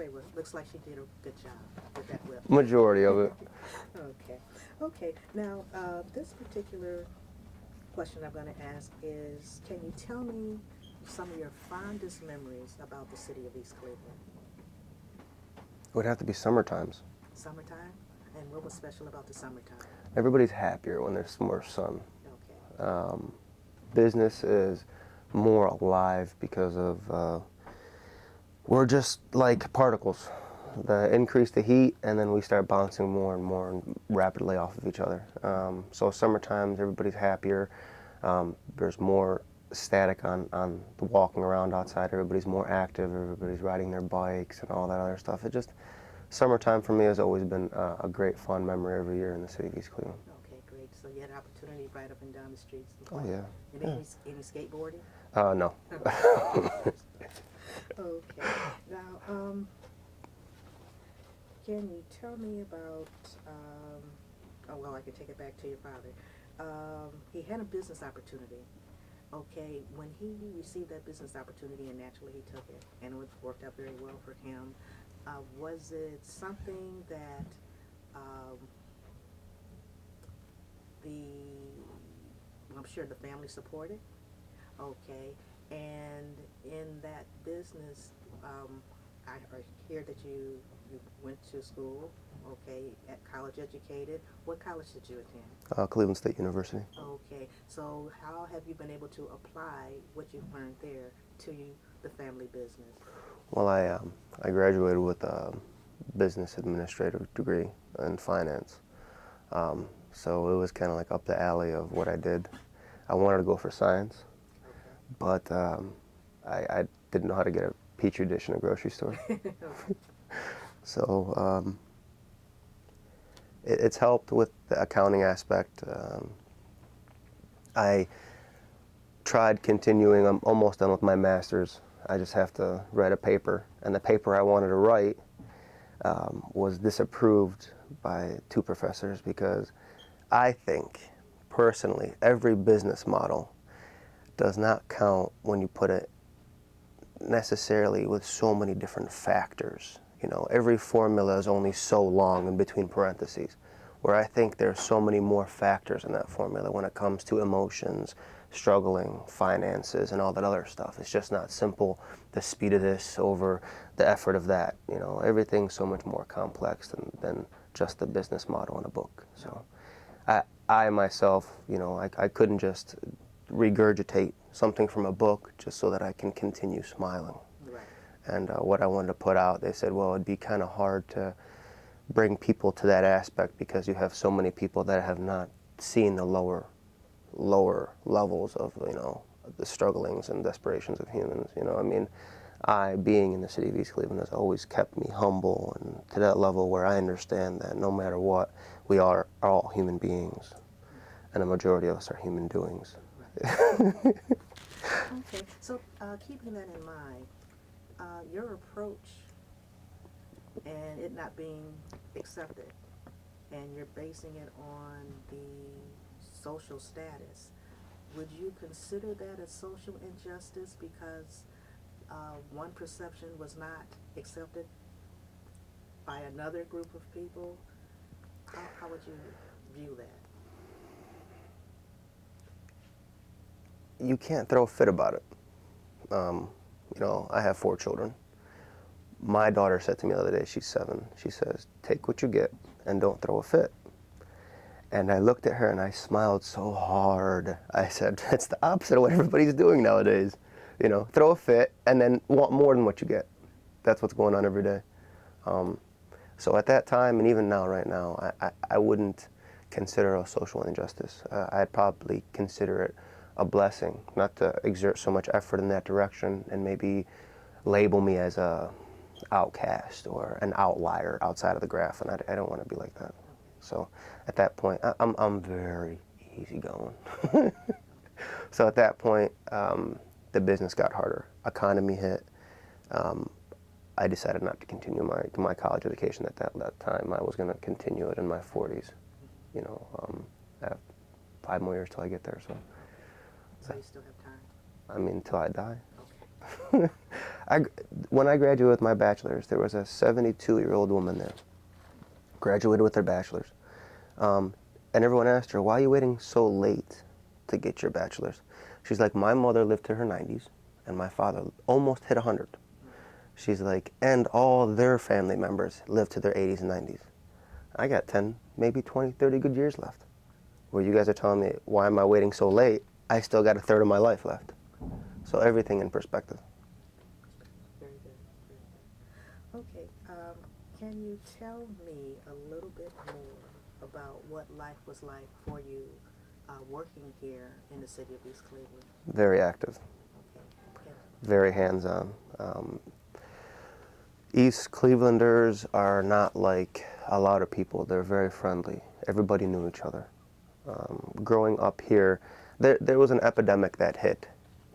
play with. Looks like she did a good job with that whip. Majority of it. Okay. Okay. Now, this particular question I'm going to ask is, can you tell me some of your fondest memories about the city of East Cleveland? It would have to be summer times. Summertime? And what was special about the summertime? Everybody's happier when there's more sun. Okay. Business is more alive because of we're just like particles. The increase the heat, and then we start bouncing more and more and rapidly off of each other. So summer times, everybody's happier. There's more static on the walking around outside. Everybody's more active. Everybody's riding their bikes and all that other stuff. It just, summertime for me has always been a great fun memory every year in the city of East Cleveland. Okay, great. So you had an opportunity to ride up and down the streets. Oh yeah. And any skateboarding? No. Okay. Now, can you tell me about, oh, well, I can take it back to your father. He had a business opportunity. Okay, when he received that business opportunity, and naturally he took it, and it worked out very well for him, was it something that I'm sure the family supported? Okay, and in that business, I hear that you went to school, okay, at college educated. What college did you attend? Cleveland State University. Okay, so how have you been able to apply what you've learned there to the family business? Well, I graduated with a business administrative degree in finance. So it was kind of like up the alley of what I did. I wanted to go for science, Okay. but I didn't know how to get a Petri dish in a grocery store. Okay. So it's helped with the accounting aspect. I tried continuing. I'm almost done with my master's. I just have to write a paper, and the paper I wanted to write was disapproved by 2 professors because I think, personally, every business model does not count when you put it necessarily with so many different factors. You know, every formula is only so long in between parentheses, where I think there's so many more factors in that formula when it comes to emotions, struggling, finances, and all that other stuff. It's just not simple, the speed of this over the effort of that. You know, everything's so much more complex than just the business model in a book. So I myself, you know, I couldn't just regurgitate something from a book just so that I can continue smiling. Right. And what I wanted to put out, they said, well, it'd be kind of hard to bring people to that aspect because you have so many people that have not seen the lower levels of, you know, the strugglings and desperations of humans. You know, I mean, being in the city of East Cleveland has always kept me humble and to that level where I understand that no matter what, we are all human beings, and a majority of us are human doings. Okay, so keeping that in mind, your approach and it not being accepted, and you're basing it on the social status, would you consider that a social injustice because one perception was not accepted by another group of people? How would you view that? You can't throw a fit about it. You know, I have 4 children. My daughter said to me the other day, she's 7, she says, take what you get and don't throw a fit. And I looked at her and I smiled so hard. I said, it's the opposite of what everybody's doing nowadays. You know, throw a fit and then want more than what you get. That's what's going on every day. So at that time, and even now, right now, I wouldn't consider it a social injustice. I'd probably consider it a blessing, not to exert so much effort in that direction and maybe label me as a outcast or an outlier outside of the graph, and I don't want to be like that. So at that point, I'm very easygoing. So at that point, the business got harder. Economy hit. I decided not to continue my college education at that time. I was going to continue it in my 40s. You know, I have 5 more years till I get there. So you still have time? I mean, until I die. Okay. When I graduated with my bachelor's, there was a 72-year-old woman there, graduated with her bachelor's. And everyone asked her, why are you waiting so late to get your bachelor's? She's like, my mother lived to her 90s, and my father almost hit 100. She's like, and all their family members lived to their 80s and 90s. I got 10, maybe 20, 30 good years left. Where you guys are telling me, why am I waiting so late? I still got a third of my life left. So everything in perspective. Very good. Very good. Okay. Can you tell me a little bit more about what life was like for you working here in the city of East Cleveland? Very active. Okay. Very hands-on. East Clevelanders are not like a lot of people. They're very friendly. Everybody knew each other. Growing up here, there was an epidemic that hit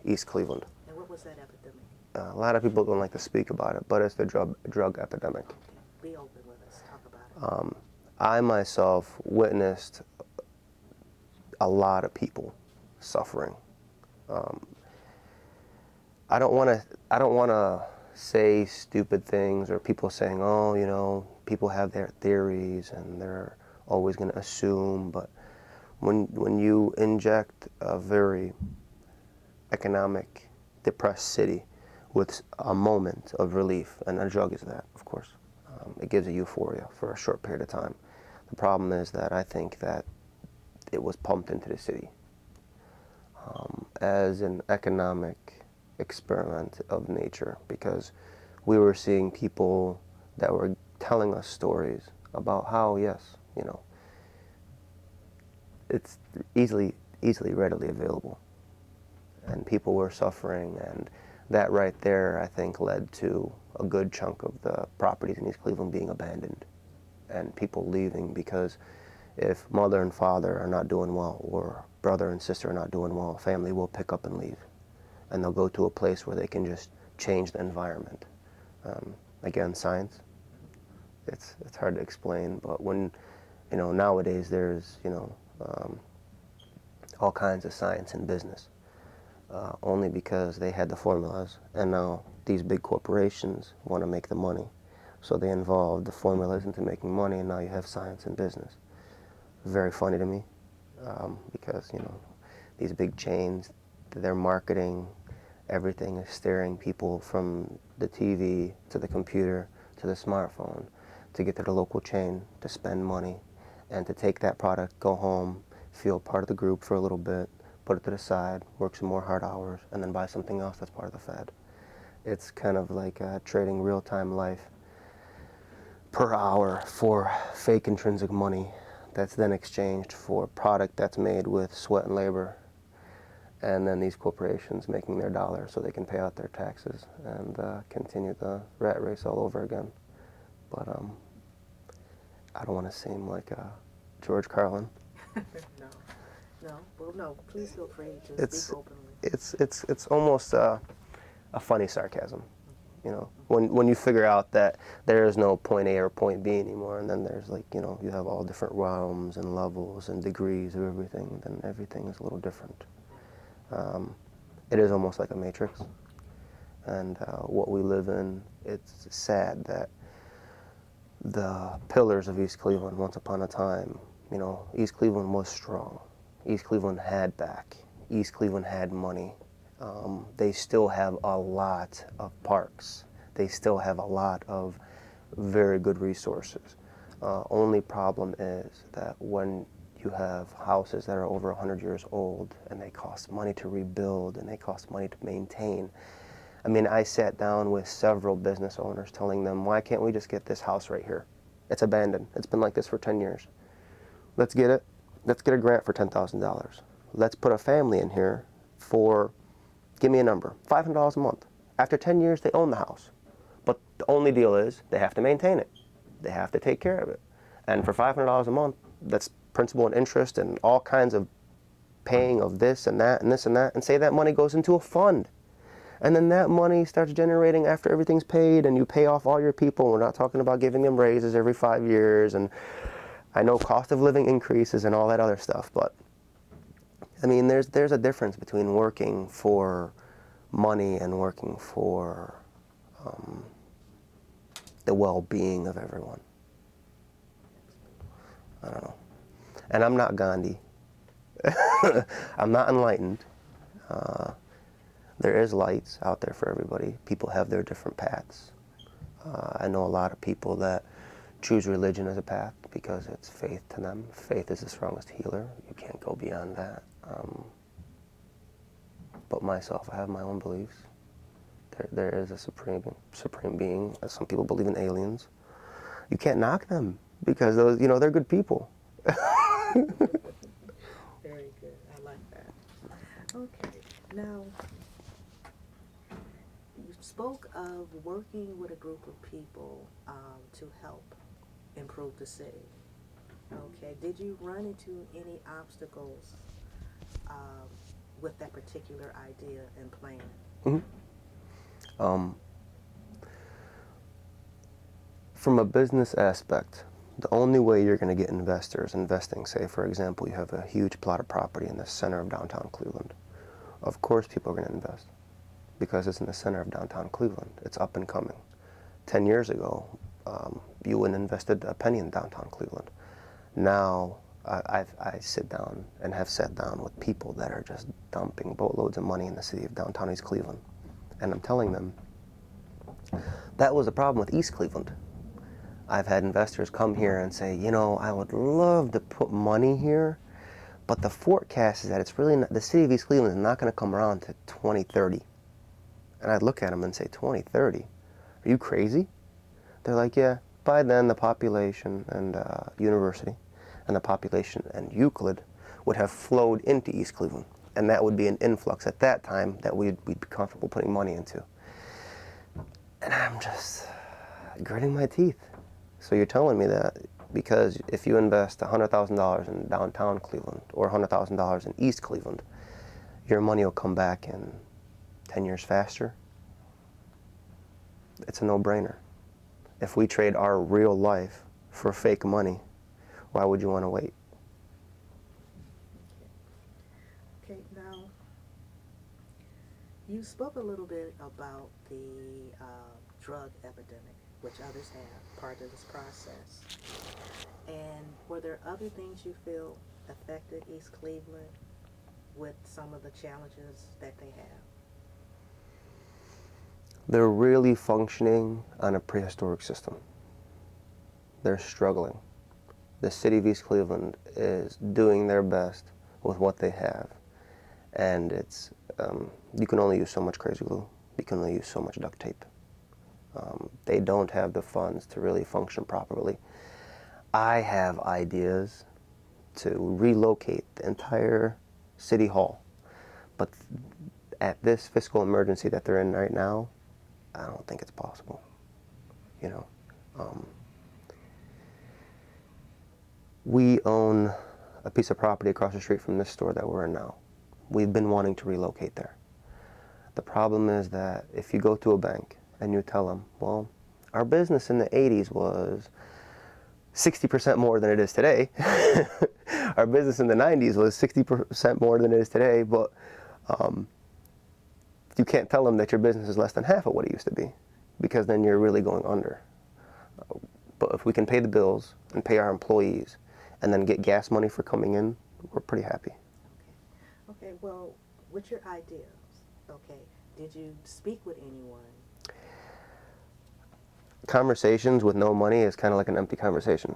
East Cleveland. And what was that epidemic? A lot of people don't like to speak about it, but it's the drug epidemic. Okay. Be open with us. Talk about it. I myself witnessed a lot of people suffering. I don't want to say stupid things, or people saying, oh, you know, people have their theories and they're always going to assume, but when you inject a very economic, depressed city with a moment of relief, and a drug is that, of course, it gives a euphoria for a short period of time. The problem is that I think that it was pumped into the city as an economic experiment of nature, because we were seeing people that were telling us stories about how, yes, you know, it's easily readily available, and people were suffering, and that right there, I think, led to a good chunk of the properties in East Cleveland being abandoned and people leaving, because if mother and father are not doing well, or brother and sister are not doing well, family will pick up and leave, and they'll go to a place where they can just change the environment. Again, science, it's hard to explain, but when, you know, nowadays there's, you know, all kinds of science in business, only because they had the formulas, and now these big corporations want to make the money, so they involve the formulas into making money, and now you have science in business. Very funny to me, because, you know, these big chains, their marketing, everything is steering people from the TV to the computer to the smartphone to get to the local chain to spend money, and to take that product, go home, feel part of the group for a little bit, put it to the side, work some more hard hours, and then buy something else that's part of the fad. It's kind of like trading real-time life per hour for fake intrinsic money that's then exchanged for product that's made with sweat and labor, and then these corporations making their dollar so they can pay out their taxes and continue the rat race all over again. But I don't want to seem like George Carlin. No, please feel free to speak openly. It's almost a funny sarcasm, you know, when you figure out that there is no point A or point B anymore, and then there's, like, you know, you have all different realms and levels and degrees of everything, then everything is a little different. It is almost like a matrix, and what we live in, it's sad that the pillars of East Cleveland, once upon a time, you know, East Cleveland was strong. East Cleveland had back. East Cleveland had money. They still have a lot of parks. They still have a lot of very good resources. Only problem is that when you have houses that are over 100 years old, and they cost money to rebuild, and they cost money to maintain. I mean, I sat down with several business owners telling them, why can't we just get this house right here? It's abandoned. It's been like this for 10 years. Let's get it. Let's get a grant for $10,000. Let's put a family in here for, give me a number, $500 a month. After 10 years, they own the house. But the only deal is they have to maintain it. They have to take care of it. And for $500 a month, that's principal and interest and all kinds of paying of this and that and this and that, and say that money goes into a fund. And then that money starts generating after everything's paid, and you pay off all your people. We're not talking about giving them raises every 5 years, and I know cost of living increases and all that other stuff, but I mean, there's a difference between working for money and working for the well-being of everyone. I don't know. And I'm not Gandhi. I'm not enlightened. There is lights out there for everybody. People have their different paths. I know a lot of people that choose religion as a path because it's faith to them. Faith is the strongest healer. You can't go beyond that. But myself, I have my own beliefs. There is a supreme being. Some people believe in aliens. You can't knock them because those, they're good people. Very good. I like that. Okay. Now, you spoke of working with a group of people to help improve the city. Okay. Did you run into any obstacles with that particular idea and plan? Mm-hmm. From a business aspect, the only way you're going to get investors investing, say, for example, you have a huge plot of property in the center of downtown Cleveland. Of course people are going to invest because it's in the center of downtown Cleveland. It's up and coming. 10 years ago, you wouldn't invested a penny in downtown Cleveland. Now, I sit down and have sat down with people that are just dumping boatloads of money in the city of downtown East Cleveland. And I'm telling them, that was a problem with East Cleveland. I've had investors come here and say, I would love to put money here, but the forecast is that it's really not, the city of East Cleveland is not going to come around to 2030. And I'd look at them and say, 2030? Are you crazy? They're like, yeah, by then the population and university and the population and Euclid would have flowed into East Cleveland. And that would be an influx at that time that we'd be comfortable putting money into. And I'm just gritting my teeth. So you're telling me that because if you invest $100,000 in downtown Cleveland or $100,000 in East Cleveland, your money will come back in 10 years faster? It's a no-brainer. If we trade our real life for fake money, why would you want to wait? Okay, now, you spoke a little bit about the drug epidemic, which others have, part of this process. And were there other things you feel affected East Cleveland with some of the challenges that they have? They're really functioning on a prehistoric system. They're struggling. The city of East Cleveland is doing their best with what they have. And it's, you can only use so much crazy glue. You can only use so much duct tape. They don't have the funds to really function properly. I have ideas to relocate the entire city hall. But at this fiscal emergency that they're in right now, I don't think it's possible. We own a piece of property across the street from this store that we're in now. We've been wanting to relocate there. The problem is that if you go to a bank and you tell them, well, our business in the 80s was 60% more than it is today. Our business in the 90s was 60% more than it is today, but you can't tell them that your business is less than half of what it used to be, because then you're really going under. But if we can pay the bills and pay our employees and then get gas money for coming in, we're pretty happy. Okay, well, with your ideas, did you speak with anyone? Conversations with no money is kind of like an empty conversation.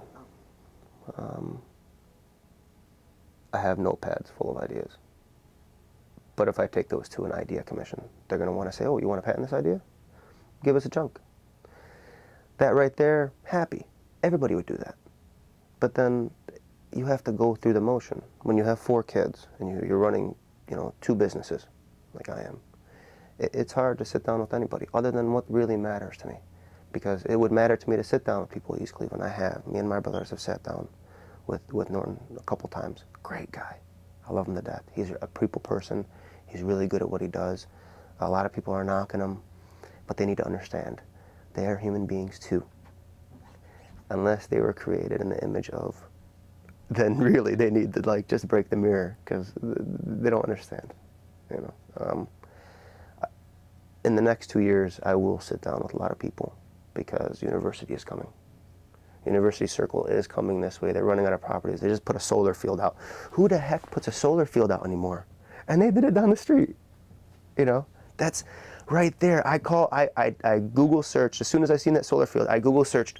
I have notepads full of ideas. But if I take those to an idea commission, they're going to want to say, oh, you want to patent this idea? Give us a chunk. That right there, happy. Everybody would do that. But then you have to go through the motion. When you have 4 kids and you're running, 2 businesses, like I am, it's hard to sit down with anybody other than what really matters to me. Because it would matter to me to sit down with people in East Cleveland. I have. Me and my brothers have sat down with Norton a couple times. Great guy. I love him to death. He's a people person. He's really good at what he does. A lot of people are knocking him, but they need to understand they are human beings too. Unless they were created in the image of, then really they need to just break the mirror, because they don't understand. in the next 2 years, I will sit down with a lot of people because university is coming. University Circle is coming this way. They're running out of properties. They just put a solar field out. Who the heck puts a solar field out anymore? And they did it down the street. You know, that's right there. I Google searched, as soon as I seen that solar field, I Google searched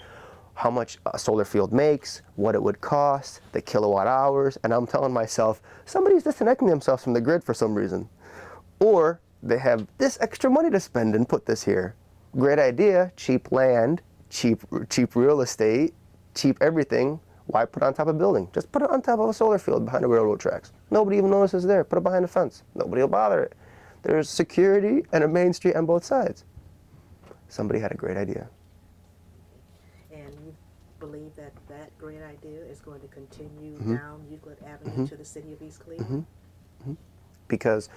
how much a solar field makes, what it would cost, the kilowatt hours, and I'm telling myself, somebody's disconnecting themselves from the grid for some reason. Or they have this extra money to spend and put this here. Great idea, cheap land, cheap real estate, cheap everything. Why put it on top of a building? Just put it on top of a solar field behind the railroad tracks. Nobody even notices there. Put it behind a fence. Nobody will bother it. There's security and a main street on both sides. Somebody had a great idea. And you believe that that great idea is going to continue Mm-hmm. down Euclid Avenue to the city of East Cleveland? Because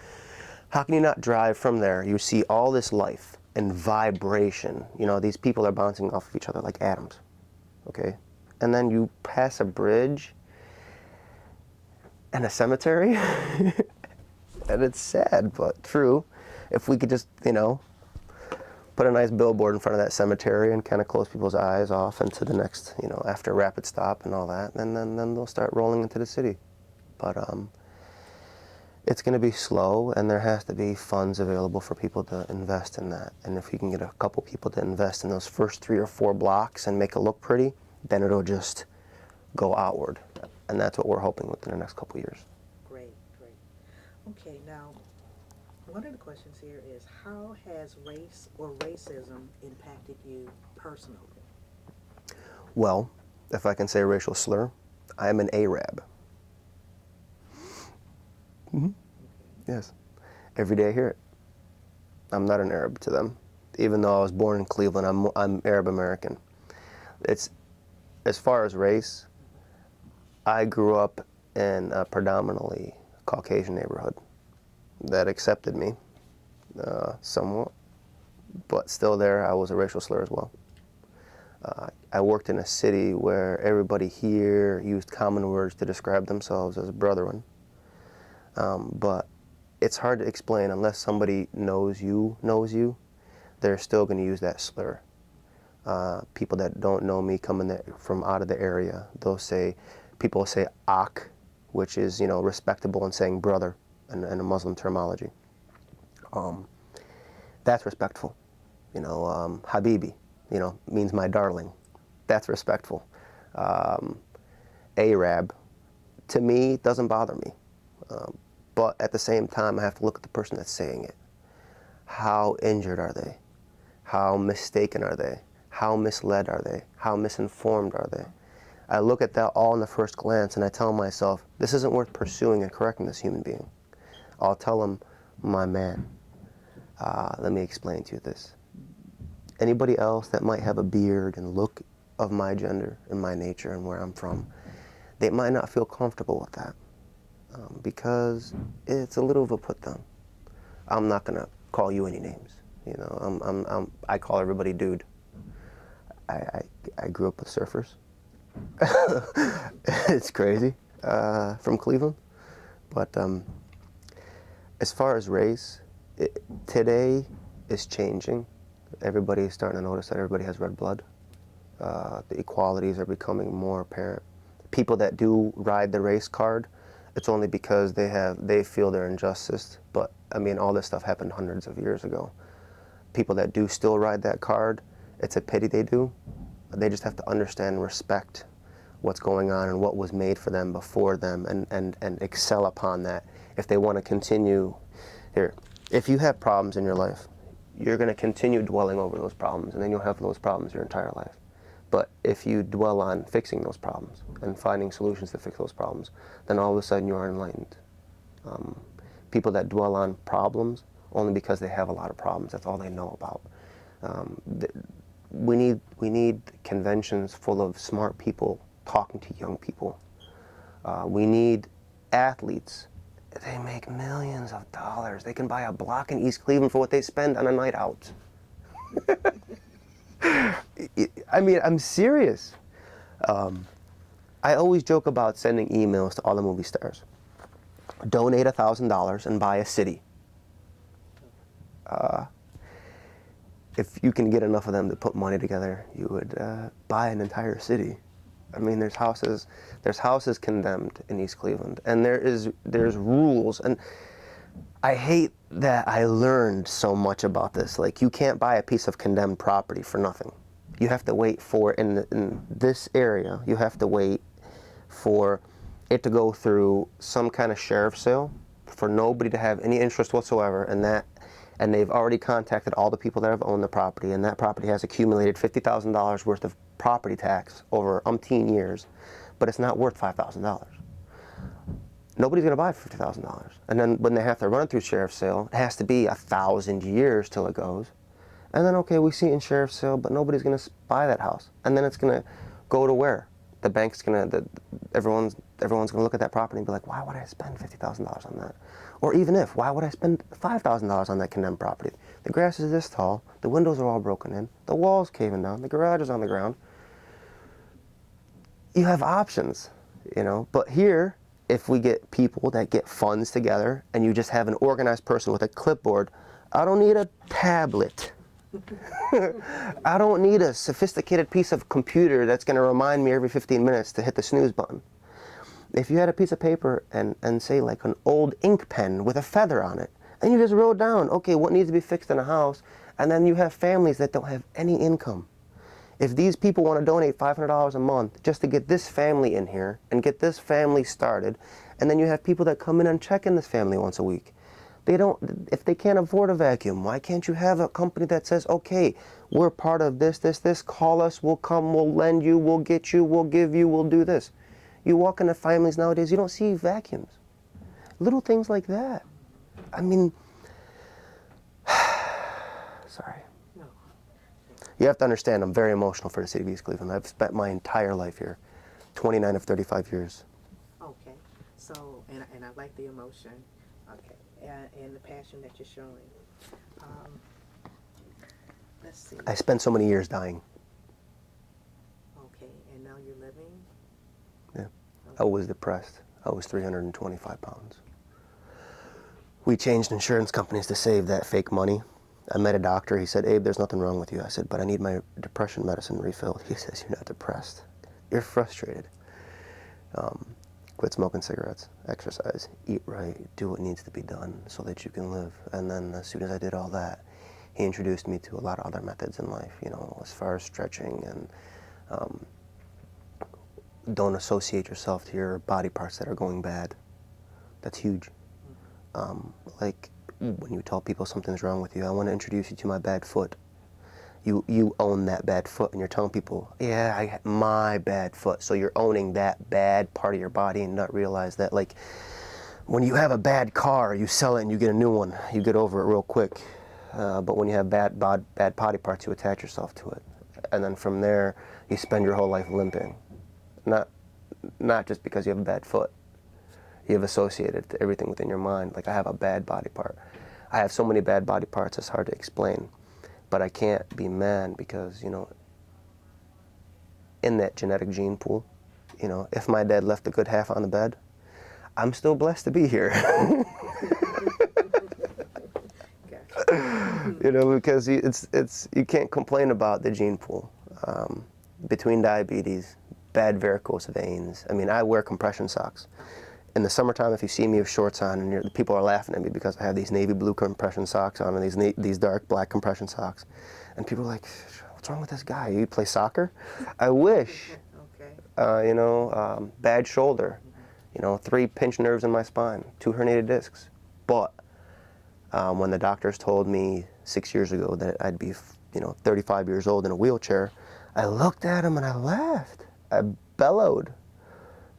how can you not drive from there? You see all this life and vibration. You know, these people are bouncing off of each other like atoms, okay? And then you pass a bridge and a cemetery, and it's sad, but true. If we could just, you know, put a nice billboard in front of that cemetery and kind of close people's eyes off into the next, you know, after a rapid stop and all that, and then they'll start rolling into the city. But it's going to be slow, and there has to be funds available for people to invest in that. And if you can get a couple people to invest in those first 3 or 4 blocks and make it look pretty, then it'll just go outward. And that's what we're hoping within the next couple years. Great, great. Okay, now, one of the questions here is, how has race or racism impacted you personally? Well, if I can say a racial slur, I am an Arab. Mm-hmm. Yes. Every day I hear it. I'm not an Arab to them. Even though I was born in Cleveland, I'm Arab American. It's, as far as race, I grew up in a predominantly Caucasian neighborhood that accepted me somewhat, but still there I was a racial slur as well. I worked in a city where everybody here used common words to describe themselves as brethren. But it's hard to explain unless somebody knows you, they're still going to use that slur. People that don't know me coming from out of the area, people will say ak, which is, you know, respectable and saying brother in a Muslim terminology. That's respectful. You know, habibi, you know, means my darling. That's respectful. Arab, to me, doesn't bother me. But at the same time, I have to look at the person that's saying it. How injured are they? How mistaken are they? How misled are they? How misinformed are they? I look at that all in the first glance and I tell myself, this isn't worth pursuing and correcting this human being. I'll tell him, my man, let me explain to you this. Anybody else that might have a beard and look of my gender and my nature and where I'm from, they might not feel comfortable with that. Because it's a little of a put down. I'm not gonna call you any names. You know, I call everybody dude. I grew up with surfers. It's crazy, from Cleveland. But as far as race, today is changing. Everybody is starting to notice that everybody has red blood. The equalities are becoming more apparent. People that do ride the race card, it's only because they feel they're injustice. But I mean, all this stuff happened hundreds of years ago. People that do still ride that card, it's a pity they do. They just have to understand and respect what's going on and what was made for them before them, and excel upon that. If they want to continue here, if you have problems in your life, you're going to continue dwelling over those problems, and then you'll have those problems your entire life. But if you dwell on fixing those problems and finding solutions to fix those problems, then all of a sudden you are enlightened. People that dwell on problems only because they have a lot of problems, that's all they know about. We need conventions full of smart people talking to young people. We need athletes. They make millions of dollars. They can buy a block in East Cleveland for what they spend on a night out. I mean, I'm serious. I always joke about sending emails to all the movie stars. Donate $1,000 and buy a city. if you can get enough of them to put money together, you would buy an entire city. I mean, there's houses condemned in East Cleveland, and there's rules. And I hate that I learned so much about this. Like, you can't buy a piece of condemned property for nothing. You have to wait for, in this area, you have to wait for it to go through some kind of sheriff's sale, for nobody to have any interest whatsoever, and they've already contacted all the people that have owned the property, and that property has accumulated $50,000 worth of property tax over umpteen years, but it's not worth $5,000. Nobody's going to buy $50,000. And then when they have to run it through sheriff's sale, it has to be 1,000 years till it goes. And then, okay, we see it in sheriff's sale, but nobody's going to buy that house. And then it's going to go to where? The bank's going to, everyone's going to look at that property and be like, why would I spend $50,000 on that? Or even if, why would I spend $5,000 on that condemned property? The grass is this tall, the windows are all broken in, the wall's caving down, the garage is on the ground. You have options, you know. But here, if we get people that get funds together and you just have an organized person with a clipboard, I don't need a tablet. I don't need a sophisticated piece of computer that's going to remind me every 15 minutes to hit the snooze button. If you had a piece of paper and say like an old ink pen with a feather on it, and you just wrote down, okay, what needs to be fixed in a house, and then you have families that don't have any income. If these people want to donate $500 a month just to get this family in here and get this family started, and then you have people that come in and check in this family once a week. If they can't afford a vacuum, why can't you have a company that says, okay, we're part of this, call us, we'll come, we'll lend you, we'll get you, we'll give you, we'll do this. You walk into families nowadays, you don't see vacuums. Little things like that. I mean, sorry. No. You have to understand, I'm very emotional for the city of East Cleveland. I've spent my entire life here, 29 of 35 years. Okay. So, and I like the emotion. Okay. And the passion that you're showing. Let's see. I spent so many years dying. Okay. And now you're living? Yeah. Okay. I was depressed. I was 325 pounds. We changed insurance companies to save that fake money. I met a doctor. He said, Abe, there's nothing wrong with you. I said, but I need my depression medicine refilled. He says, you're not depressed. You're frustrated. Quit smoking cigarettes, exercise, eat right, do what needs to be done so that you can live. And then as soon as I did all that, he introduced me to a lot of other methods in life, you know, as far as stretching and don't associate yourself to your body parts that are going bad. That's huge. Like when you tell people something's wrong with you, I want to introduce you to my bad foot. You own that bad foot, and you're telling people, yeah, my bad foot. So you're owning that bad part of your body and not realize that, like, when you have a bad car, you sell it and you get a new one. You get over it real quick. But when you have bad body parts, you attach yourself to it. And then from there, you spend your whole life limping. Not just because you have a bad foot. You have associated to everything within your mind. Like, I have a bad body part. I have so many bad body parts, it's hard to explain. But I can't be mad because, you know, in that genetic gene pool, you know, if my dad left a good half on the bed, I'm still blessed to be here. You know, because you can't complain about the gene pool. Between diabetes, bad varicose veins. I mean, I wear compression socks. In the summertime, if you see me with shorts on, and people are laughing at me because I have these navy blue compression socks on and these dark black compression socks, and people are like, "What's wrong with this guy? You play soccer?" I wish. Okay. You know, bad shoulder. You know, 3 pinched nerves in my spine, 2 herniated discs. But when the doctors told me 6 years ago that I'd be, you know, 35 years old in a wheelchair, I looked at them and I laughed. I bellowed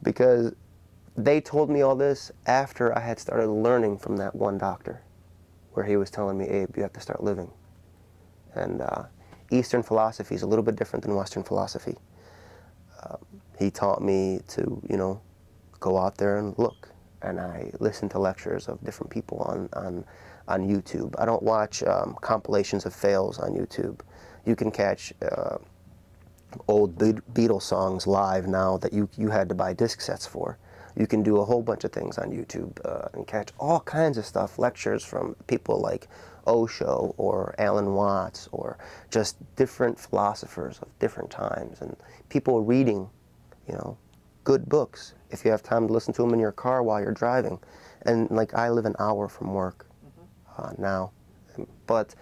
because they told me all this after I had started learning from that one doctor, where he was telling me, Abe, you have to start living. And Eastern philosophy is a little bit different than Western philosophy. He taught me to, you know, go out there and look. And I listened to lectures of different people on YouTube. I don't watch compilations of fails on YouTube. You can catch old Beatles songs live now that you had to buy disc sets for. You can do a whole bunch of things on YouTube and catch all kinds of stuff, lectures from people like Osho or Alan Watts or just different philosophers of different times, and people reading, you know, good books if you have time to listen to them in your car while you're driving. And like I live an hour from work now, but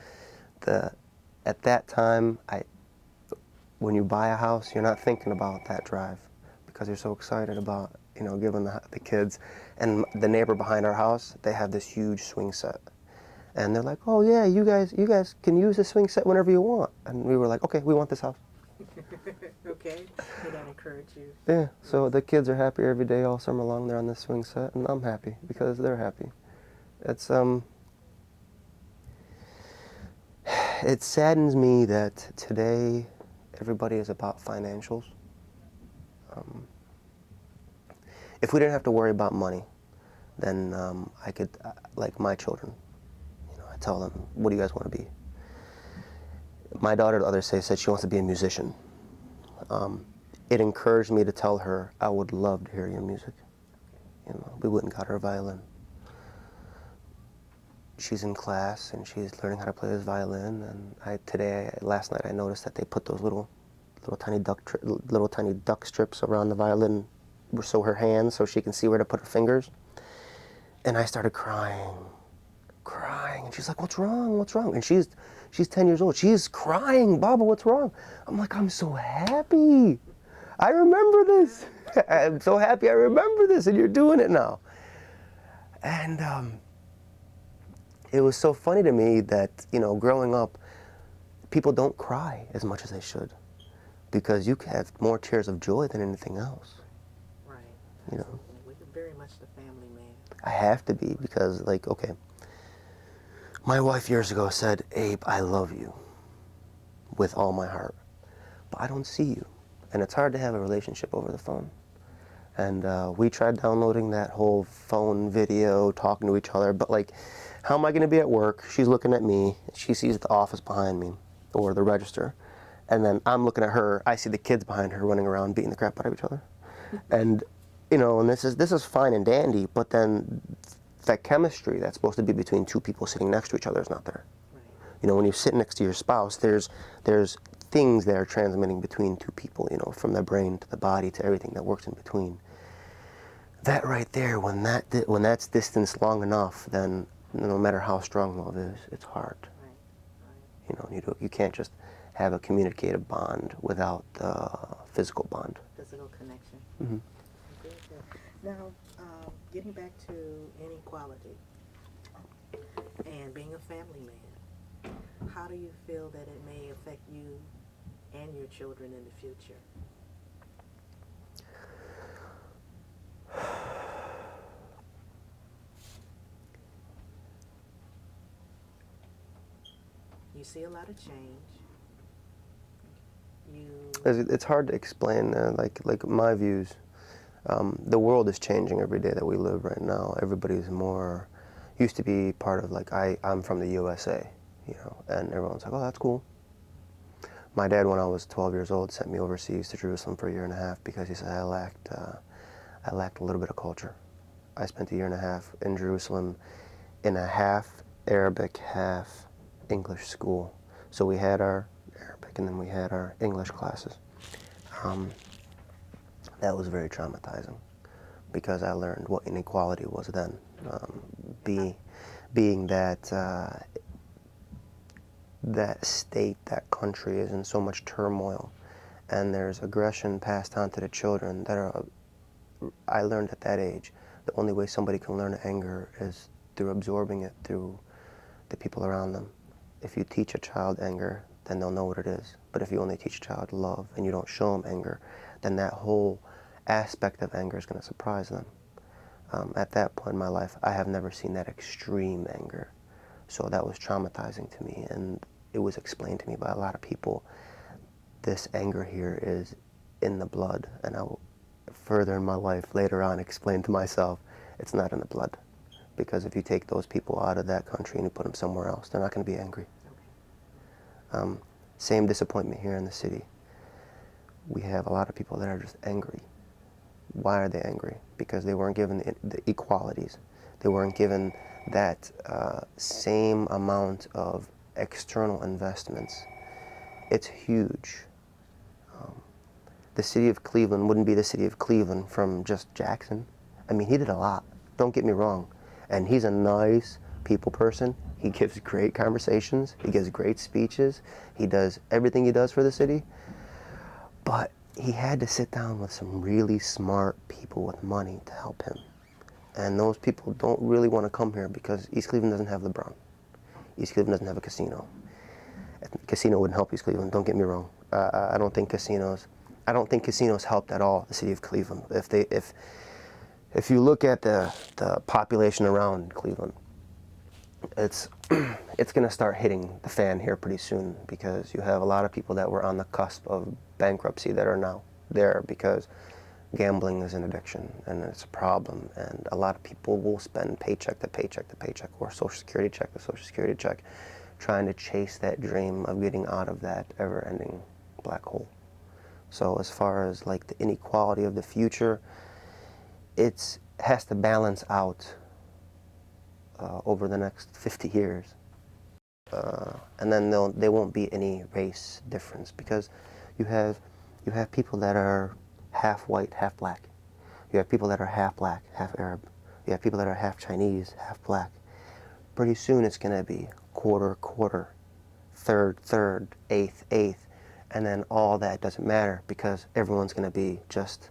at that time, when you buy a house, you're not thinking about that drive because you're so excited about, you know, giving the kids. And the neighbor behind our house, they have this huge swing set. And they're like, oh yeah, you guys can use the swing set whenever you want. And we were like, okay, we want this house. Okay, so that encourage you. Yeah, so the kids are happy every day all summer long. They're on this swing set, and I'm happy because they're happy. It's it saddens me that today everybody is about financials. If we didn't have to worry about money, then I could, like my children, you know, I tell them, what do you guys want to be? My daughter the other day said she wants to be a musician. It encouraged me to tell her, I would love to hear your music. You know, we went and got her a violin. She's in class and she's learning how to play this violin. And last night I noticed that they put those little tiny duck strips around the violin, so her hands, so she can see where to put her fingers. And I started crying, and she's like, "What's wrong? What's wrong?" And she's 10 years old. She's crying, "Baba, what's wrong?" I'm like, "I'm so happy. I remember this. I'm so happy I remember this, and you're doing it now." And it was so funny to me that, you know, growing up, people don't cry as much as they should because you have more tears of joy than anything else. Right. You know, We're very much the family man. I have to be because, like, okay, my wife years ago said, "Abe, I love you with all my heart, but I don't see you." And it's hard to have a relationship over the phone. And we tried downloading that whole phone video, talking to each other, but like, how am I going to be at work? She's looking at me. She sees the office behind me, or the register. And then I'm looking at her. I see the kids behind her running around, beating the crap out of each other. And, you know, and this is fine and dandy, but then that chemistry that's supposed to be between two people sitting next to each other is not there. Right. You know, when you sit next to your spouse, there's things that are transmitting between two people, you know, from the brain to the body to everything that works in between. That right there, when that's distanced long enough, then no matter how strong love is, it's hard. Right. You know, you can't just have a communicative bond without physical bond. Physical connection. Mm-hmm. Very good. Now, getting back to inequality and being a family man, how do you feel that it may affect you and your children in the future? You see a lot of change. It's hard to explain, like my views. The world is changing every day that we live right now. Everybody's more, used to be part of, like, I'm from the USA, you know, and everyone's like, oh, that's cool. My dad, when I was 12 years old, sent me overseas to Jerusalem for a year and a half because he said I lacked a little bit of culture. I spent a year and a half in Jerusalem in a half Arabic, half English school. So we had our Arabic and then we had our English classes. That was very traumatizing because I learned what inequality was then. Being that that state, that country is in so much turmoil, and there's aggression passed on to the children that I learned at that age, the only way somebody can learn anger is through absorbing it through the people around them. If you teach a child anger, then they'll know what it is. But if you only teach a child love and you don't show them anger, then that whole aspect of anger is going to surprise them. At that point in my life, I have never seen that extreme anger. So that was traumatizing to me, and it was explained to me by a lot of people. This anger here is in the blood, and I will further in my life later on explain to myself it's not in the blood. Because if you take those people out of that country and you put them somewhere else, they're not going to be angry. Same disappointment here in the city. We have a lot of people that are just angry Why are they angry? Because they weren't given the equalities. They weren't given that same amount of external investments. It's huge. The city of Cleveland wouldn't be the city of Cleveland from just Jackson. I mean, he did a lot. Don't get me wrong. And he's a nice people person. He gives great conversations. He gives great speeches. He does everything he does for the city. But he had to sit down with some really smart people with money to help him. And those people don't really want to come here because East Cleveland doesn't have LeBron. East Cleveland doesn't have a casino. A casino wouldn't help East Cleveland, don't get me wrong. I don't think casinos helped at all the city of Cleveland. If you look at the population around Cleveland, it's going to start hitting the fan here pretty soon, because you have a lot of people that were on the cusp of bankruptcy that are now there because gambling is an addiction and it's a problem, and a lot of people will spend paycheck to paycheck to paycheck, or social security check to social security check, trying to chase that dream of getting out of that ever-ending black hole. So as far as like the inequality of the future, it has to balance out over the next 50 years. And then there won't be any race difference, because you have people that are half white, half black. You have people that are half black, half Arab. You have people that are half Chinese, half black. Pretty soon it's going to be quarter, quarter, third, eighth, and then all that doesn't matter, because everyone's going to be just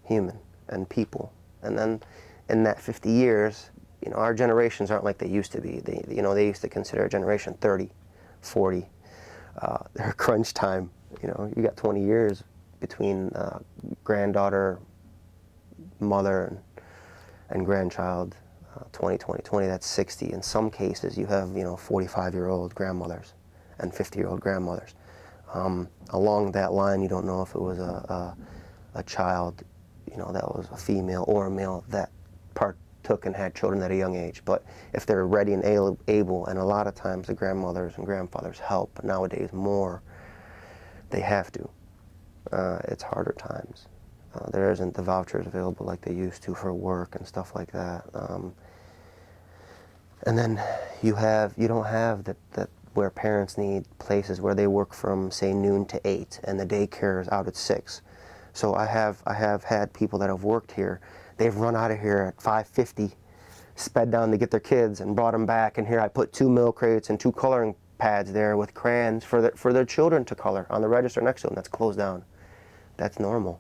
human and people. And then in that 50 years, our generations aren't like they used to be. They used to consider a generation 30, 40. Their crunch time, you got 20 years between granddaughter, mother, and grandchild. 20, that's 60. In some cases, you have 45-year-old grandmothers and 50-year-old grandmothers. Along that line, you don't know if it was a child, that was a female or a male that partook and had children at a young age. But if they're ready and able, and a lot of times the grandmothers and grandfathers help, but nowadays more, they have to. It's harder times. There isn't the vouchers available like they used to for work and stuff like that. And then you don't have that where parents need places where they work from, say, noon to 8, and the daycare is out at 6. So I have had people that have worked here. They've run out of here at 5:50, sped down to get their kids, and brought them back. And here I put 2 milk crates and 2 coloring pads there with crayons for their children to color on the register next to them. That's closed down. That's normal,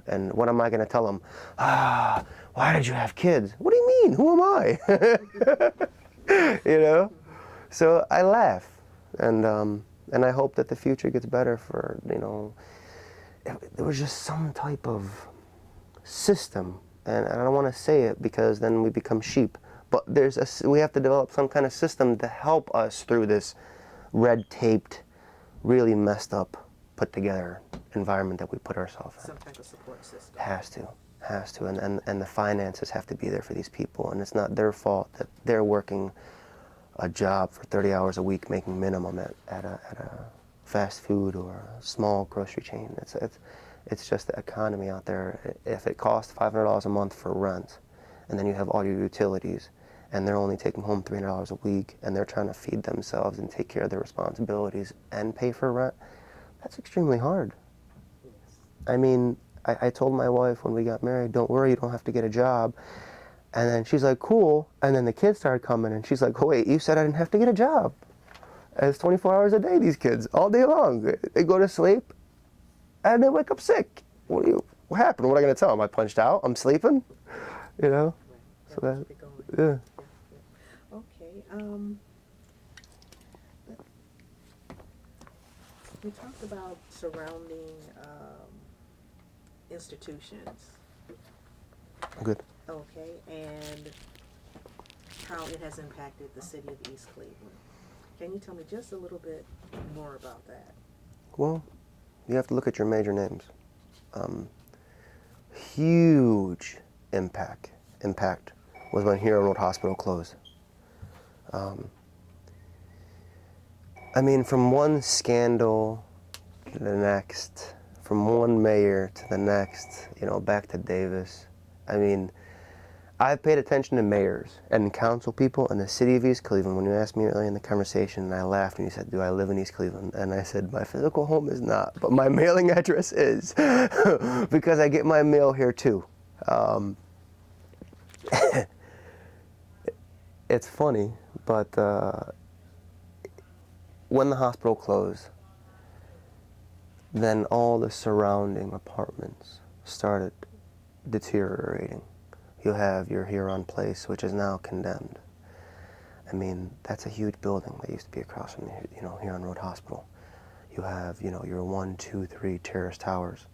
And what am I going to tell them? Why did you have kids? What do you mean? Who am I? So I laugh, and I hope that the future gets better for if there was just some type of system, and I don't want to say it because then we become sheep, but we have to develop some kind of system to help us through this red-taped, really messed up, put together environment that we put ourselves in. Some type of support system. Has to, and the finances have to be there for these people, and it's not their fault that they're working a job for 30 hours a week, making minimum at a fast food or a small grocery chain. It's just the economy out there. If it costs $500 a month for rent, and then you have all your utilities, and they're only taking home $300 a week, and they're trying to feed themselves and take care of their responsibilities and pay for rent, that's extremely hard. Yes. I mean, I told my wife when we got married, don't worry, you don't have to get a job. And then she's like, cool. And then the kids started coming, and she's like, oh, wait, you said I didn't have to get a job. And it's 24 hours a day, these kids, all day long. They go to sleep, and they wake up sick. What happened? What am I going to tell them? I punched out? I'm sleeping? Right. So that, yeah. yeah. Okay. We talked about surrounding institutions. Good. Okay, and how it has impacted the city of East Cleveland. Can you tell me just a little bit more about that? Well, you have to look at your major names. Huge impact was when Hero Road Hospital closed. I mean, from one scandal to the next, from one mayor to the next, back to Davis. I mean, I've paid attention to mayors and council people in the city of East Cleveland. When you asked me earlier in the conversation, and I laughed, and you said, do I live in East Cleveland? And I said, my physical home is not, but my mailing address is, because I get my mail here too. It's funny, but when the hospital closed, then all the surrounding apartments started deteriorating. You have your Huron Place, which is now condemned. I mean, that's a huge building that used to be across from the, Huron Road Hospital. You have, your 1, 2, 3 terrace towers.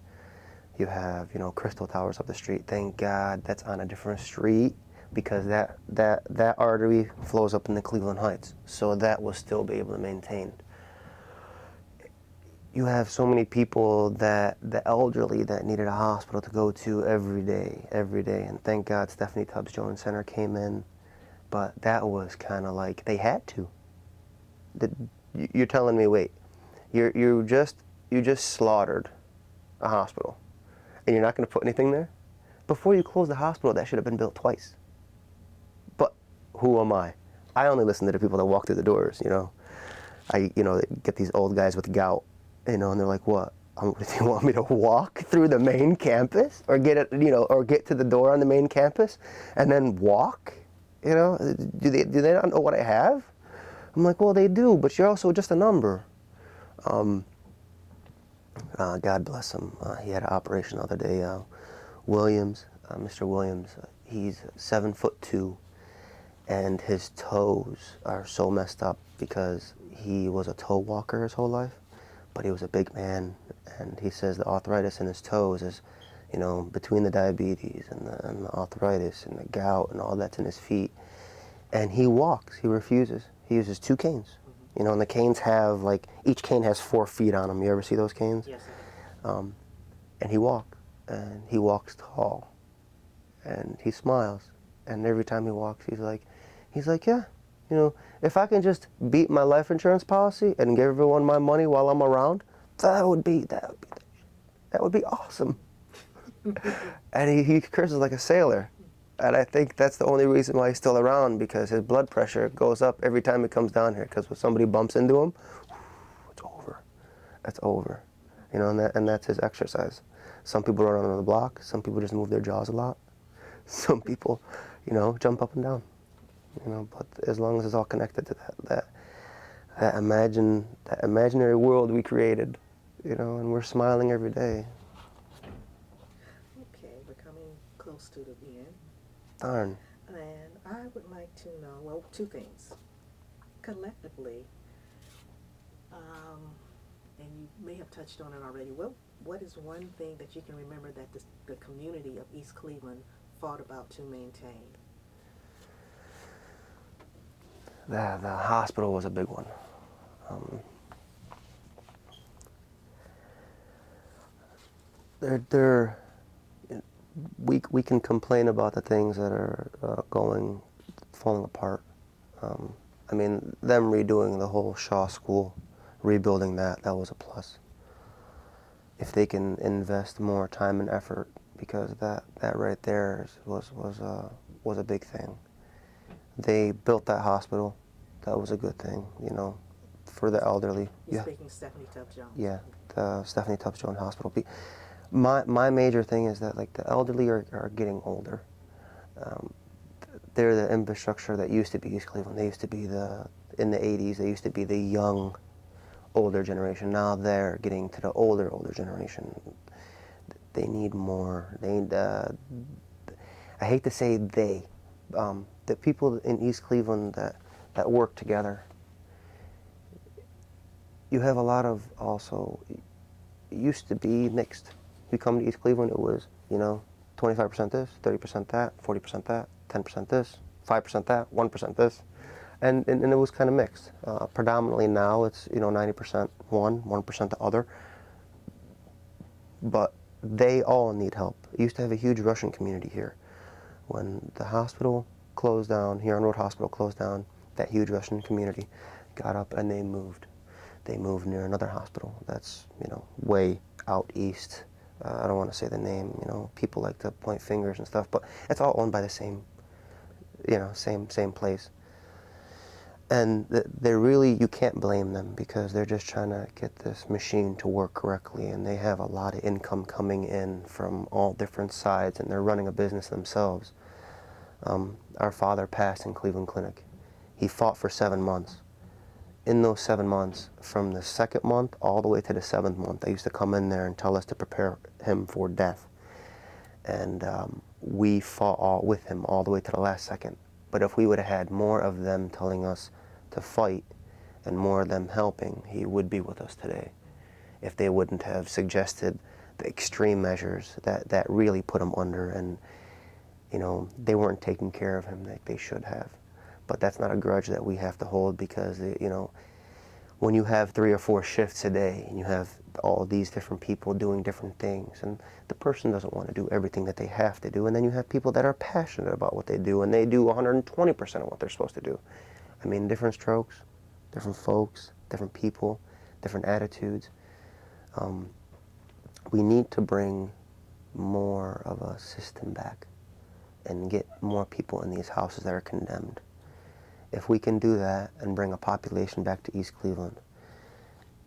You have, Crystal Towers up the street. Thank God that's on a different street, because that artery flows up into Cleveland Heights. So that will still be able to maintain. You have so many people the elderly that needed a hospital to go to every day. And thank God Stephanie Tubbs Jones Center came in, but that was kind of like they had to. You're telling me, wait, you just slaughtered a hospital, and you're not going to put anything there? Before you close the hospital, that should have been built twice. But who am I? I only listen to the people that walk through the doors. I get these old guys with gout. And they're like, what? Do you want me to walk through the main campus, or get to the door on the main campus, and then walk? Do they not know what I have? I'm like, well, they do, but you're also just a number. God bless him. He had an operation the other day. Williams, Mr. Williams, he's 7'2", and his toes are so messed up because he was a toe walker his whole life. But he was a big man, and he says the arthritis in his toes is, between the diabetes and the arthritis and the gout and all that's in his feet. And he walks. He refuses. He uses 2 canes. And the canes have, each cane has 4 feet on them. You ever see those canes? Yes. And he walks tall, and he smiles. And every time he walks, he's like, yeah. If I can just beat my life insurance policy and give everyone my money while I'm around, that would be awesome. And he curses like a sailor. And I think that's the only reason why he's still around, because his blood pressure goes up every time he comes down here. Because when somebody bumps into him, it's over. It's over. And that's his exercise. Some people run on the block. Some people just move their jaws a lot. Some people, jump up and down. But as long as it's all connected to that imaginary world we created, and we're smiling every day. Okay, we're coming close to the end. Darn. And I would like to know, well, 2 things. Collectively, and you may have touched on it already, what is one thing that you can remember that the community of East Cleveland fought about to maintain? The hospital was a big one. We can complain about the things that are falling apart. Them redoing the whole Shaw School, rebuilding that was a plus. If they can invest more time and effort, because that right there was a big thing. They built that hospital. That was a good thing, for the elderly. You're speaking Stephanie Tubbs Jones. Yeah, the Stephanie Tubbs Jones Hospital. My major thing is that the elderly are getting older. They're the infrastructure that used to be East Cleveland. They used to be in the 80s, they used to be the young, older generation. Now they're getting to the older generation. They need more. I hate to say the people in East Cleveland that work together. You have a lot of also, it used to be mixed. You come to East Cleveland, it was, 25% this, 30% that, 40% that, 10% this, 5% that, 1% this. And it was kind of mixed. Predominantly now it's, 90% one, 1% the other. But they all need help. It used to have a huge Russian community here. When the hospital closed down, Huron Road Hospital closed down, that huge Russian community got up and they moved. They moved near another hospital that's, way out east. I don't want to say the name, you know, people like to point fingers and stuff, but it's all owned by the same, you know, same place. And they're really, you can't blame them because they're just trying to get this machine to work correctly, and they have a lot of income coming in from all different sides, and they're running a business themselves. Our father passed in Cleveland Clinic. He fought for 7 months. In those 7 months, from the 2nd month all the way to the 7th month, they used to come in there and tell us to prepare him for death. And we fought all with him all the way to the last second. But if we would have had more of them telling us to fight and more of them helping, he would be with us today. If they wouldn't have suggested the extreme measures that really put him under, and you know, they weren't taking care of him like they should have. But that's not a grudge that we have to hold, because you know, when you have 3 or 4 shifts a day and you have all these different people doing different things, and the person doesn't want to do everything that they have to do, and then you have people that are passionate about what they do and they do 120% of what they're supposed to do. I mean, different strokes, different folks, different people, different attitudes. We need to bring more of a system back and get more people in these houses that are condemned. If we can do that and bring a population back to East Cleveland,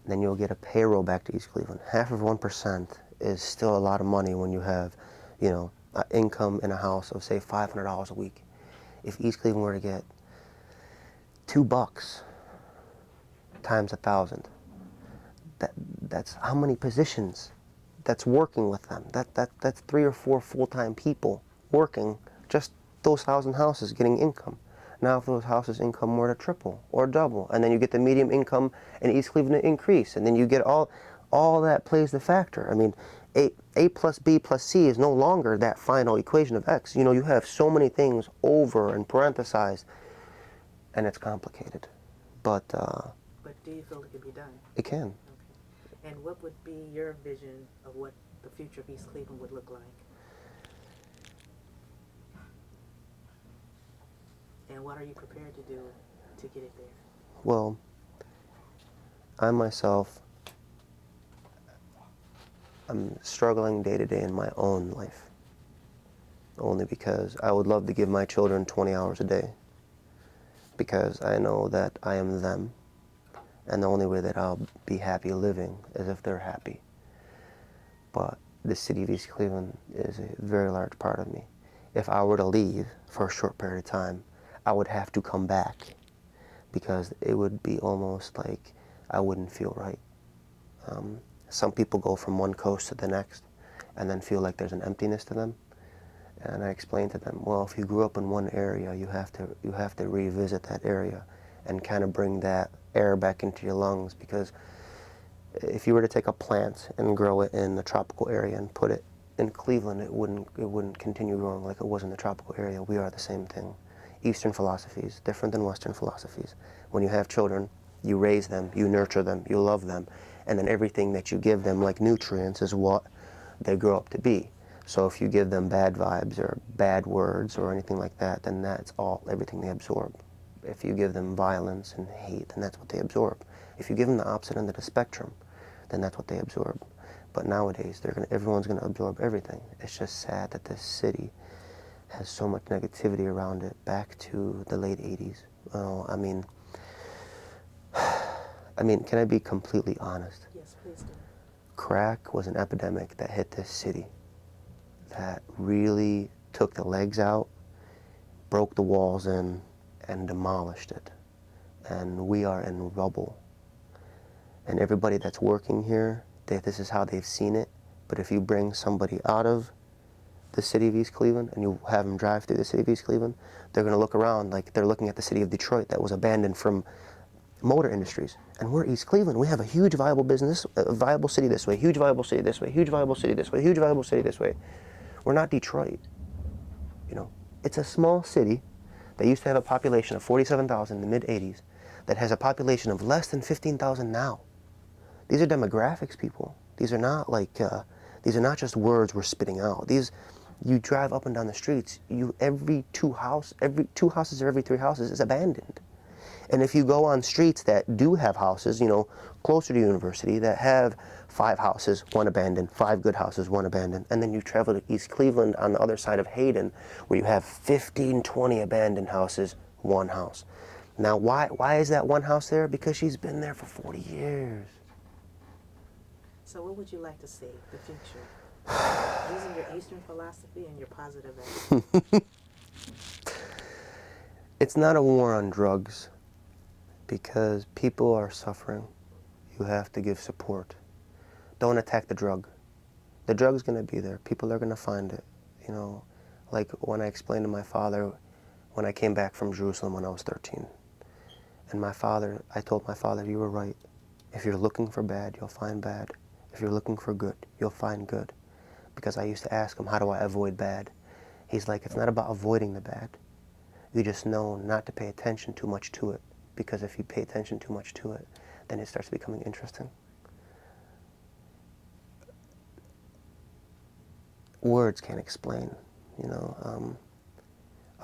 then you'll get a payroll back to East Cleveland. Half of 1% is still a lot of money when you have, you know, income in a house of, say, $500 a week. If East Cleveland were to get $2 times 1,000, that's how many positions that's working with them. That's 3 or 4 full-time people working just those 1,000 houses getting income. Now if those houses' income were to triple or double, and then you get the medium income in East Cleveland to increase, and then you get all that plays the factor. I mean, A plus B plus C is no longer that final equation of X. You know, you have so many things over and parenthesized, and it's complicated. But do you feel it can be done? It can. Okay. And what would be your vision of what the future of East Cleveland would look like? And what are you prepared to do to get it there? Well, I myself, I'm struggling day to day in my own life, only because I would love to give my children 20 hours a day, because I know that I am them, and the only way that I'll be happy living is if they're happy. But the city of East Cleveland is a very large part of me. If I were to leave for a short period of time, I would have to come back, because it would be almost like I wouldn't feel right. Some people go from one coast to the next and then feel like there's an emptiness to them. And I explained to them, well, if you grew up in one area, you have to revisit that area and kind of bring that air back into your lungs, because if you were to take a plant and grow it in the tropical area and put it in Cleveland, it wouldn't continue growing like it was in the tropical area. We are the same thing. Eastern philosophies, different than Western philosophies. When you have children, you raise them, you nurture them, you love them, and then everything that you give them, like nutrients, is what they grow up to be. So if you give them bad vibes or bad words or anything like that, then that's everything they absorb. If you give them violence and hate, then that's what they absorb. If you give them the opposite end of the spectrum, then that's what they absorb. But nowadays, everyone's going to absorb everything. It's just sad that this city has so much negativity around it back to the late 80s. I mean, can I be completely honest? Yes, please do. Crack was an epidemic that hit this city that really took the legs out, broke the walls in, and demolished it. And we are in rubble. And everybody that's working here, this is how they've seen it. But if you bring somebody out of the city of East Cleveland and you have them drive through the city of East Cleveland, they're going to look around like they're looking at the city of Detroit that was abandoned from motor industries. And we're East Cleveland. We have a huge viable business, a viable city this way, huge viable city this way, huge viable city this way, huge viable city this way. We're not Detroit. You know, it's a small city that used to have a population of 47,000 in the mid-'80s that has a population of less than 15,000 now. These are demographics, people. These are not like, these are not just words we're spitting out. You drive up and down the streets, every two houses or every 3 houses is abandoned. And if you go on streets that do have houses, you know, closer to university, that have 5 houses, 1 abandoned, 5 good houses, 1 abandoned, and then you travel to East Cleveland on the other side of Hayden, where you have 15, 20 abandoned houses, 1 house. Now, why is that 1 house there? Because she's been there for 40 years. So what would you like to see, the future? Using your Eastern philosophy and your positive attitude. It's not a war on drugs, because people are suffering. You have to give support. Don't attack the drug. The drug's going to be there. People are going to find it. You know, like when I explained to my father when I came back from Jerusalem when I was 13. And I told my father, you were right. If you're looking for bad, you'll find bad. If you're looking for good, you'll find good. Because I used to ask him, how do I avoid bad? He's like, it's not about avoiding the bad. You just know not to pay attention too much to it. Because if you pay attention too much to it, then it starts becoming interesting. Words can't explain, you know.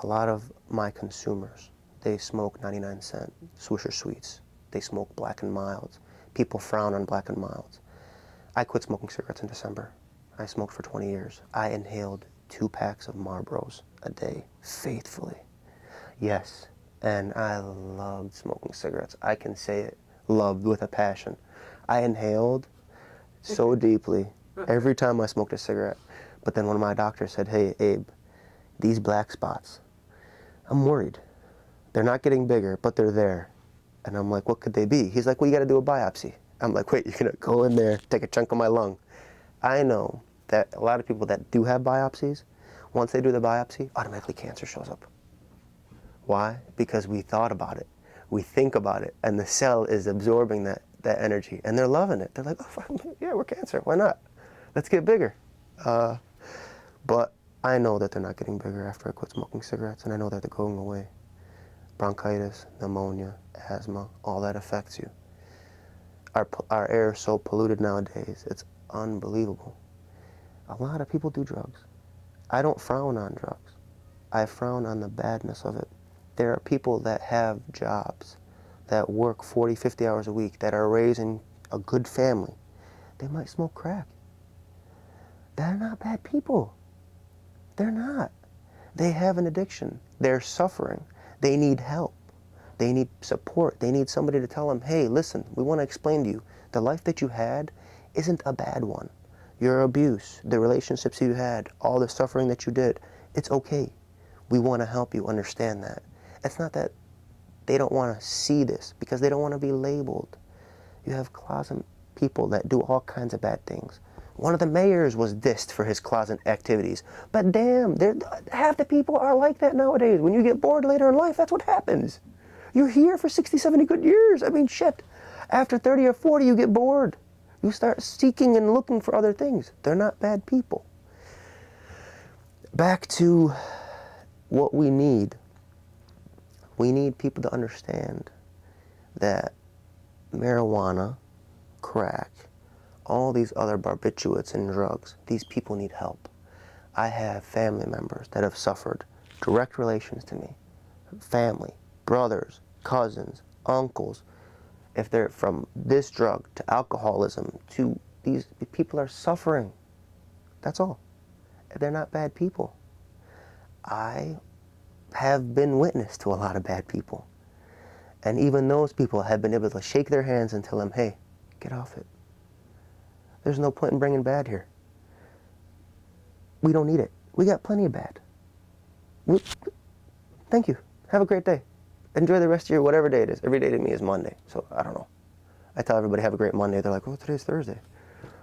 A lot of my consumers, they smoke 99-cent Swisher Sweets. They smoke Black and Milds. People frown on Black and Milds. I quit smoking cigarettes in December. I smoked for 20 years. I inhaled 2 packs of Marlboros a day, faithfully. Yes, and I loved smoking cigarettes. I can say it, loved with a passion. I inhaled so deeply every time I smoked a cigarette. But then one of my doctors said, hey, Abe, these black spots, I'm worried. They're not getting bigger, but they're there. And I'm like, what could they be? He's like, well, you got to do a biopsy. I'm like, wait, you're going to go in there, take a chunk of my lung. I know that a lot of people that do have biopsies, once they do the biopsy, automatically cancer shows up. Why? Because we thought about it. We think about it, and the cell is absorbing that energy, and they're loving it. They're like, oh, yeah, we're cancer. Why not? Let's get bigger. But I know that they're not getting bigger after I quit smoking cigarettes, and I know that they're going away. Bronchitis, pneumonia, asthma, all that affects you. Our air is so polluted nowadays, it's unbelievable. A lot of people do drugs. I don't frown on drugs. I frown on the badness of it. There are people that have jobs, that work 40, 50 hours a week, that are raising a good family. They might smoke crack. They're not bad people. They're not. They have an addiction. They're suffering. They need help. They need support. They need somebody to tell them, hey, listen, we want to explain to you, the life that you had isn't a bad one. Your abuse, the relationships you had, all the suffering that you did, it's okay. We want to help you understand that. It's not that they don't want to see this, because they don't want to be labeled. You have closet people that do all kinds of bad things. One of the mayors was dissed for his closet activities. But damn, half the people are like that nowadays. When you get bored later in life, that's what happens. You're here for 60, 70 good years. I mean, shit. After 30 or 40, you get bored. You start seeking and looking for other things. They're not bad people. Back to what we need. We need people to understand that marijuana, crack, all these other barbiturates and drugs, these people need help. I have family members that have suffered, direct relations to me, family, brothers, cousins, uncles. If they're from this drug to alcoholism to these people are suffering. That's all. They're not bad people. I have been witness to a lot of bad people. And even those people have been able to shake their hands and tell them, hey, get off it. There's no point in bringing bad here. We don't need it. We got plenty of bad. Thank you. Have a great day. Enjoy the rest of your whatever day it is. Every day to me is Monday, so I don't know. I tell everybody have a great Monday. They're like, well, today's Thursday.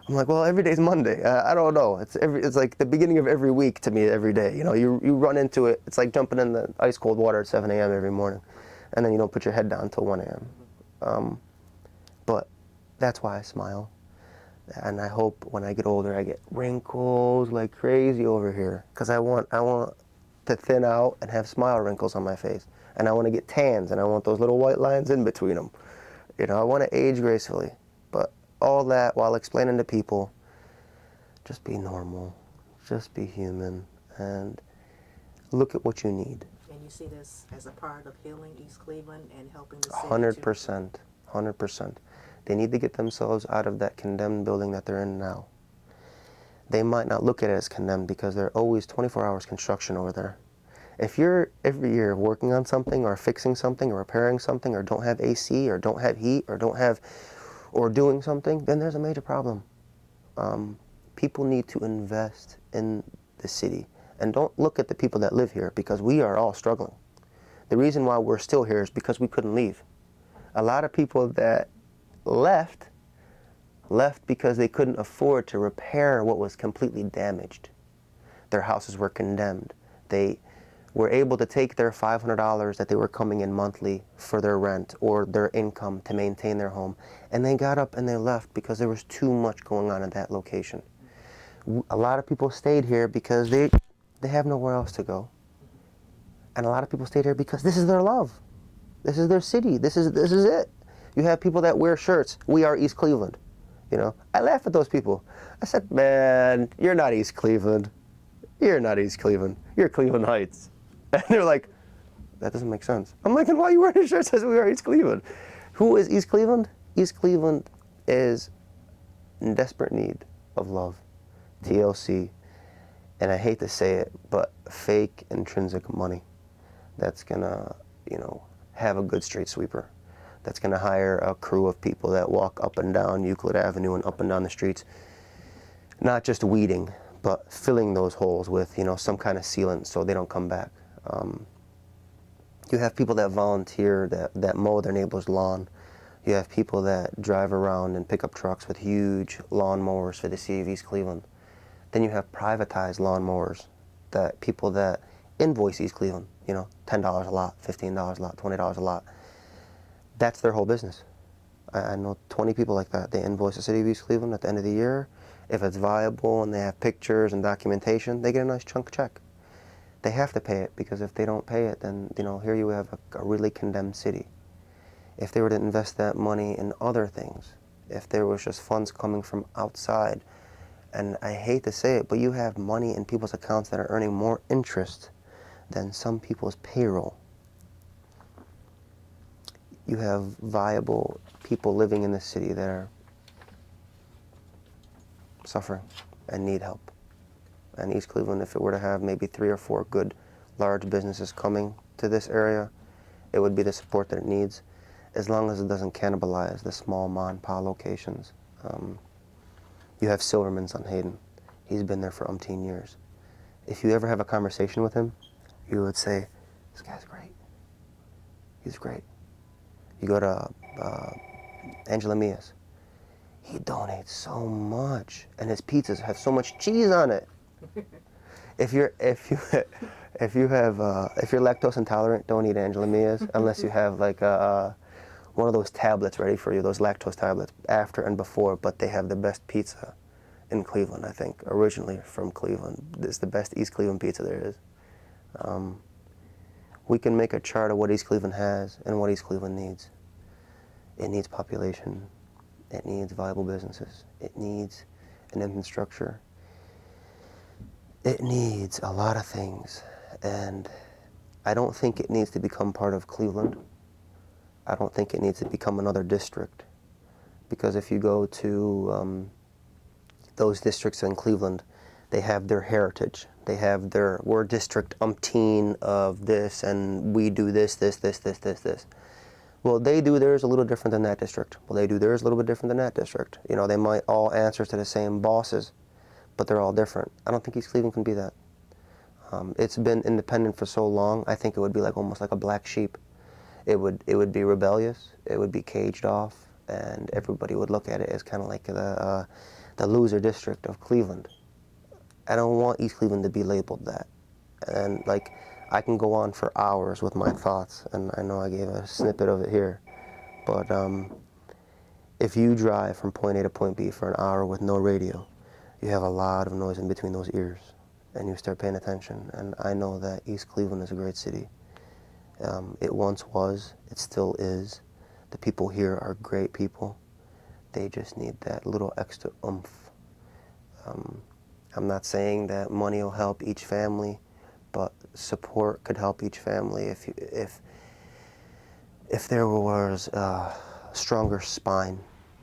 I'm like, well, every day's Monday. I don't know. It's like the beginning of every week to me every day. You know, you run into it. It's like jumping in the ice cold water at 7 a.m. every morning, and then you don't put your head down until 1 a.m. But that's why I smile. And I hope when I get older, I get wrinkles like crazy over here, because I want to thin out and have smile wrinkles on my face. And I want to get tans, and I want those little white lines in between them. You know, I want to age gracefully. But all that while explaining to people, just be normal, just be human, and look at what you need. And you see this as a part of healing East Cleveland and helping the city? 100%. 100%. They need to get themselves out of that condemned building that they're in now. They might not look at it as condemned because they're always 24 hours construction over there. If you're every year working on something or fixing something or repairing something or don't have AC or don't have heat or doing something, then there's a major problem. People need to invest in the city. And don't look at the people that live here because we are all struggling. The reason why we're still here is because we couldn't leave. A lot of people that left because they couldn't afford to repair what was completely damaged. Their houses were condemned. They were able to take their $500 that they were coming in monthly for their rent or their income to maintain their home, and they got up and they left because there was too much going on in that location. A lot of people stayed here because they have nowhere else to go. And a lot of people stayed here because this is their love. This is their city. This is it. You have people that wear shirts. We are East Cleveland. You know, I laugh at those people. I said, man, you're not East Cleveland. You're not East Cleveland. You're Cleveland Heights. And they're like, that doesn't make sense. I'm like, and why are you wearing a shirt that says we are East Cleveland? Who is East Cleveland? East Cleveland is in desperate need of love. TLC. And I hate to say it, but fake intrinsic money that's gonna, have a good street sweeper, that's gonna hire a crew of people that walk up and down Euclid Avenue and up and down the streets, not just weeding, but filling those holes with, some kind of sealant so they don't come back. You have people that volunteer, that mow their neighbor's lawn. You have people that drive around and pick up trucks with huge lawn mowers for the city of East Cleveland. Then you have privatized lawnmowers, that people that invoice East Cleveland, $10 a lot, $15 a lot, $20 a lot. That's their whole business. I know 20 people like that. They invoice the city of East Cleveland at the end of the year. If it's viable and they have pictures and documentation, they get a nice chunk check. They have to pay it because if they don't pay it, then, here you have a really condemned city. If they were to invest that money in other things, if there was just funds coming from outside, and I hate to say it, but you have money in people's accounts that are earning more interest than some people's payroll. You have viable people living in the city that are suffering and need help. And East Cleveland, if it were to have maybe 3 or 4 good large businesses coming to this area, it would be the support that it needs, as long as it doesn't cannibalize the small ma-and-pa locations. You have Silverman's on Hayden. He's been there for umpteen years. If you ever have a conversation with him, you would say, this guy's great. He's great. You go to Angela Mia's. He donates so much, and his pizzas have so much cheese on it. If you're lactose intolerant, don't eat Angela Mia's unless you have like one of those tablets ready for you, those lactose tablets after and before. But they have the best pizza in Cleveland, I think, originally from Cleveland. It's the best East Cleveland pizza there is. We can make a chart of what East Cleveland has and what East Cleveland needs. It needs population. It needs viable businesses. It needs an infrastructure. It needs a lot of things. And I don't think it needs to become part of Cleveland. I don't think it needs to become another district. Because if you go to those districts in Cleveland, they have their heritage. They have we're district umpteen of this, and we do this. Well, they do theirs a little different than that district. Well, they do theirs a little bit different than that district. They might all answer to the same bosses, but they're all different. I don't think East Cleveland can be that. It's been independent for so long, I think it would be almost like a black sheep. It would be rebellious, it would be caged off, and everybody would look at it as kind of like the loser district of Cleveland. I don't want East Cleveland to be labeled that. And I can go on for hours with my thoughts, and I know I gave a snippet of it here, but if you drive from point A to point B for an hour with no radio, you have a lot of noise in between those ears, and you start paying attention. And I know that East Cleveland is a great city. It once was, it still is. The people here are great people. They just need that little extra oomph. I'm not saying that money will help each family, but support could help each family. If there was a stronger spine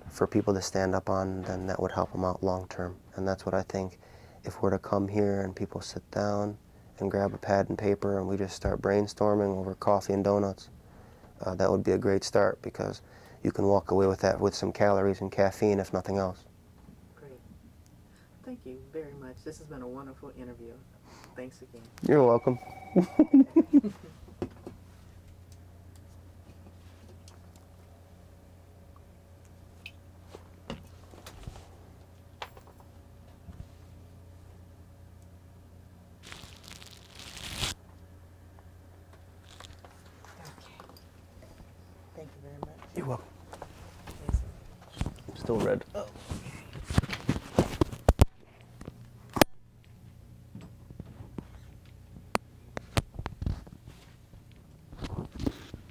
for people to stand up on, then that would help them out long term. And that's what I think. If we're to come here and people sit down and grab a pad and paper and we just start brainstorming over coffee and donuts, that would be a great start, because you can walk away with that with some calories and caffeine, if nothing else. Great. Thank you very much. This has been a wonderful interview. Thanks again. You're welcome. Thank you very much. You're welcome. Yes. I'm still red. Oh.